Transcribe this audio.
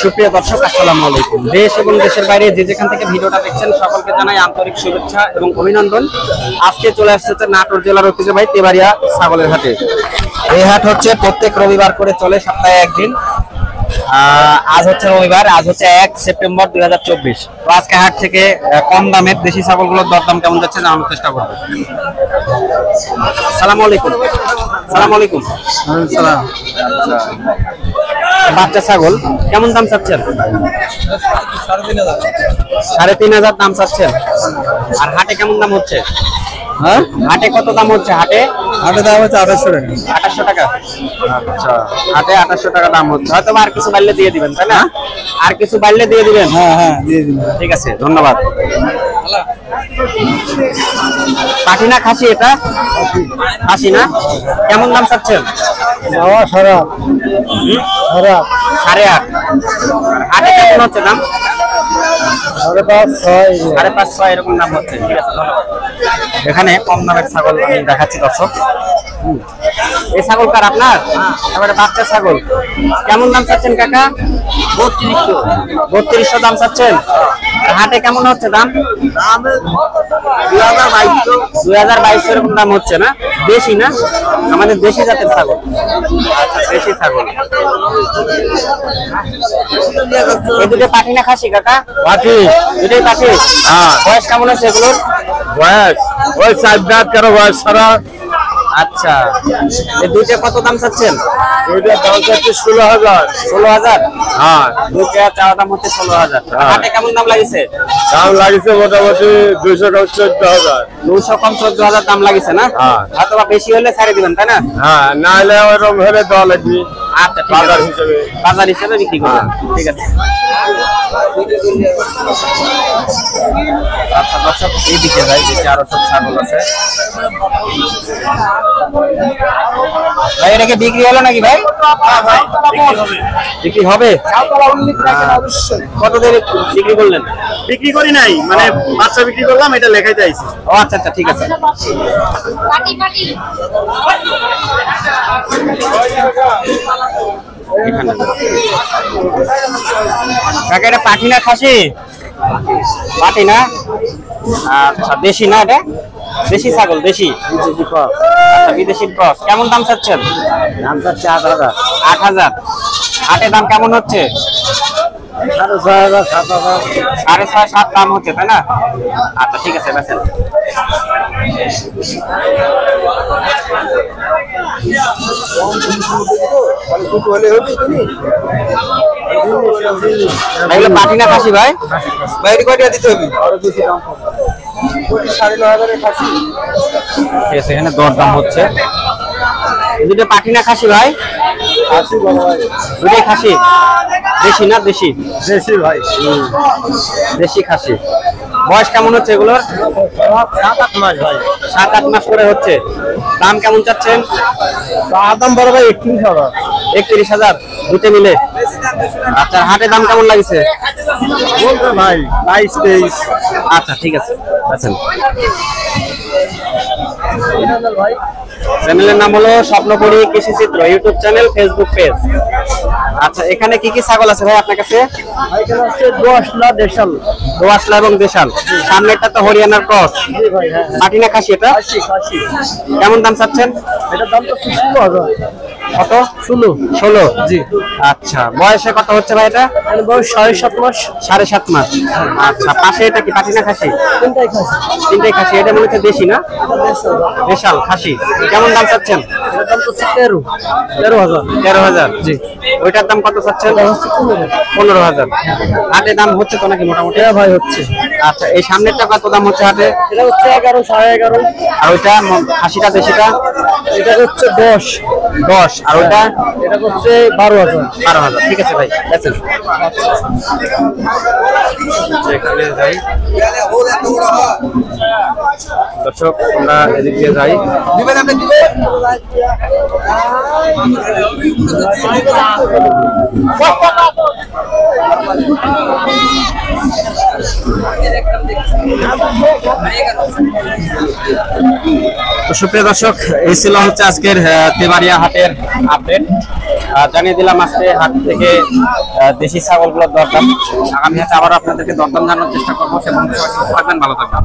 সুপ্রিয় দর্শক, আসসালামু আলাইকুম। দেশ এবং দেশের বাইরে যে যেখান থেকে ভিডিওটা দেখছেন সকলকে জানাই আন্তরিক শুভেচ্ছা এবং অভিনন্দন। আজকে চলে আসছে নাটোর জেলার ঐতিহ্যবাহী তেবাড়িয়া ছাগলের হাটে। এই হাট হচ্ছে প্রত্যেক রবিবার করে চলে, সপ্তাহে একদিন। আজ হচ্ছে রবিবার, আজ হচ্ছে 1 সেপ্টেম্বর 2024। তো আজকে হাট থেকে কম দামের দেশি ছাগলগুলোর দরদাম কেমন যাচ্ছে জানানোর চেষ্টা করবো। আসসালামু আলাইকুম। আসসালামু আলাইকুম। সালাম। বাচ্চা ছাগল কেমন দাম চাচ্ছেন? 3,500 দাম চাচ্ছেন। আর হাটে কেমন দাম হচ্ছে? হ্যাঁ, হাটে কত দাম হচ্ছে? হাটে দাম হচ্ছে 2800 টাকা। 2800 টাকা। আচ্ছা, হাটে 2800 টাকা দাম হচ্ছে। হয়তো আর কিছু বাড়লে দিয়ে দিবেন, তাই না? আর কিছু বাড়লে দিয়ে দিবেন। হ্যাঁ হ্যাঁ, দিয়ে দিন। ঠিক আছে, ধন্যবাদ। পাঠি না খাসি? এটা খাসি না? কেমন দাম চাচ্ছেন? বাবা সারা 8.5। হাটে কেমন হচ্ছে দাম? 5.5 5.5 এরকম দাম হচ্ছে। ঠিক আছে, ধন্যবাদ। এখানে কম দামের ছাগল আমি দেখাচ্ছি দর্শক। এই ছাগল কার? আপনার? এবারে বাচ্চা ছাগল কেমন দাম চাচ্ছেন কাকা? 3200 দাম চাচ্ছেন। হাটে কেমন হচ্ছে দাম? 2200 এরকম দাম হচ্ছে না? দেশি না? আমাদের দেশি জাতের ছাগল। আচ্ছা, দেশি ছাগল। এই দুটো পাঠি না খাসি কাকা? পাটি। দুটোই পাঠি। হ্যাঁ। বয়স কেমন আছে এগুলোর? বয়স ওই 4 দাঁত, কারো বয়স সারা। আচ্ছা, এই দুইটা কত দাম চাচ্ছেন? ওইটা দাম হচ্ছে 16,000। 16,000। হ্যাঁ, দুইটা চাওয়া দাম হচ্ছে 16,000। হাটে কেমন দাম লাগিছে? দাম লাগিছে মোটামুটি 200 কম 14,000। 200 কম 14,000 দাম লাগিছে না? হ্যাঁ। অথবা বেশি হলে ছাড়ে দিবেন, তাই না? হ্যাঁ, না হলে ওরকম হলে দেওয়া লাগবে। আচ্ছা, ঠিক বাজার আছে। হিসেবে। বাজার হিসেবে বিক্রি করবেন। ঠিক আছে। আচ্ছা দর্শক, এইদিকে যাই, দেখি আরো সব ছাগল আছে। ভাই এটাকে বিক্রি হলো নাকি ভাই? বিক্রি হবে। কত দিয়ে বিক্রি করলেন? বিক্রি করি নাই, মানে বাচ্চা বিক্রি করলাম, এটা লেখাই চাইছি। ও আচ্ছা আচ্ছা, ঠিক আছে। এখানে কাকা, এটা পাঠি না খাসি? পাঠি না? আচ্ছা, দেশি না? এটা দেশি ছাগল? দেশি। আচ্ছা, বিদেশি ক্রস। কেমন দাম চাচ্ছেন? দাম চাচ্ছে 8,000। 8,000। হাটে দাম কেমন হচ্ছে? 6,500 7,000। 6.5 7 দাম হচ্ছে, তাই না? আচ্ছা, ঠিক আছে, বেচেন। এগুলো পাঠি না খাসি ভাই? বাইরে কয়টা দিতে হবে? ঠিক আছে, এখানে দর দাম হচ্ছে। দুটো পাঠি না খাসি ভাই? দুটোই খাসি। দেশি না? দেশি। দেশি ভাই। দেশি খাসি। বয়স কেমন হচ্ছে এগুলোর? 7-8 মাস ভাই। 7-8 মাস করে হচ্ছে। দাম কেমন চাচ্ছেন? দাম বড় ভাই 31,000। 31,000 দুটো মিলে। আচ্ছা, হাটে দাম কেমন লাগছে বলতে ভাই 22-23। আচ্ছা, ঠিক আছে, আছেন। চ্যানেলের নাম হলো স্বপ্নপুরী কৃষি চিত্র, ইউটিউব চ্যানেল, ফেসবুক পেজ। আচ্ছা, এখানে কি কি ছাগল আছে ভাই আপনার কাছে? এখানে আছে দোয়াশলা, দেশাল। দোয়াশলা এবং দেশাল। সামনেরটা তো হরিয়ানার ক্রস। ভাই হ্যাঁ। পাটি না খাসি এটা? খাসি। কেমন দাম চাচ্ছেন? এটার দাম তো 16,000। কত? 16। জি। আচ্ছা, বয়সে কত হচ্ছে ভাই এটা? এর বয়স 7.5 মাস। 7.5 মাস। আচ্ছা, পাশে এটা কি পাটি না খাসি? তিনটাই খাসি। তিনটাই খাসি। এটা মনে হচ্ছে দেশি না? দেশাল খাসি। কেমন দাম চাচ্ছেন? এটার দাম তো 13,000। 13,000। জি। ওইটার দাম কত চাচ্ছেন? 15,000। হাটে দাম হচ্ছে তো নাকি মোটামুটি? এটা ভাই হচ্ছে। আচ্ছা, এই সামনেরটা কত দাম হচ্ছে হাটে? এটা হচ্ছে 11, 11.5। আর ওইটা খাসিটা দেশিটা? এটা হচ্ছে 10। আর ওইটা? এটা হচ্ছে 12,000। 12,000। ঠিক আছে ভাই, বেচেন। এখানে যাই দর্শক, আমরা এদিক দিয়ে যাই। সুপ্রিয় দর্শক, এই ছিল হচ্ছে আজকের তেবাড়িয়া হাটের আপডেট। জানিয়ে দিলাম আজকে হাট থেকে দেশি ছাগলগুলোর দরদাম। আগামী হাটে আবার আপনাদেরকে দরদাম জানানোর চেষ্টা করবো। সে বন্ধু সবাই সুস্থ থাকবেন, ভালো থাকবেন।